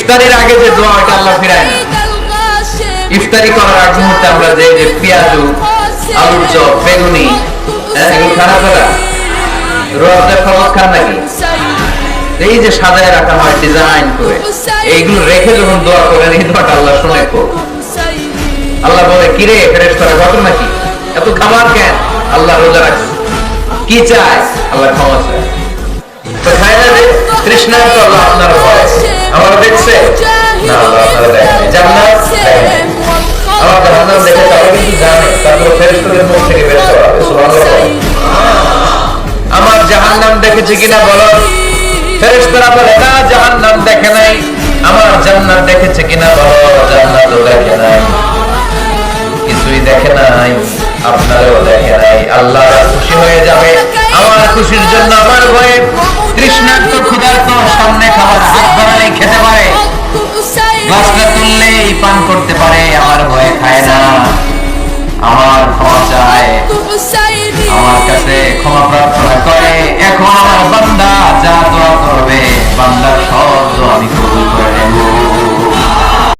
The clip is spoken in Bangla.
ইফতারির আগে যে দোয়া ওটা আল্লাহ ফিরায় না। ইফতারি করার আগ মুহূর্তে আমরা যে পেঁয়াজু, আলুর চপ, বেগুনি, এগুলো খানা ফেলা রোজার খবর খান নাকি? এই যে সাজায় রাখা হয় ডিজাইন করে, এইগুলো রেখে যখন দোয়া করেন এই দোয়াটা আল্লাহ শুনে। আল্লাহ বলে কিরে ফেরেশতারা ঘটনা কি, এত খাবার কেন? আল্লাহ রোজা রাখছে, কি চায়? আল্লাহ ক্ষমা চায়। তো খায় না যে তৃষ্ণায় তো আল্লাহ আপনার ভয় আমার দেখছে না, আল্লাহ আপনারা দেখেন জান্নাত দেখেন, আমার জাহান্নাম দেখে তারা কিন্তু জানে, তারপর ফেরেশতাদের মুখ থেকে বের করা হবে। সুবহানাল্লাহ। আমার জাহান্নাম দেখেছে কিনা বলো? ফেরেশতারা বলে না জাহান্নাম দেখে নাই। আমার জান্নাত দেখেছে কিনা বলো? জান্নাতও দেখে নাই। কিছুই দেখে নাই, আপনারও দেখে নাই। আল্লাহ খুশি হয়ে যাবে। আমার খুশির জন্য আমার ভয়ে তৃষ্ণার্ত ক্ষুধার্ত সামনে খাবার হাত বাড়ালেই খেতে পারে, গ্লাসটা তুললেই পান করতে পারে, আমার ভয়ে খায় না। আমার ক্ষমা চায়, আমার কাছে ক্ষমা প্রার্থনা করে। এখন আমার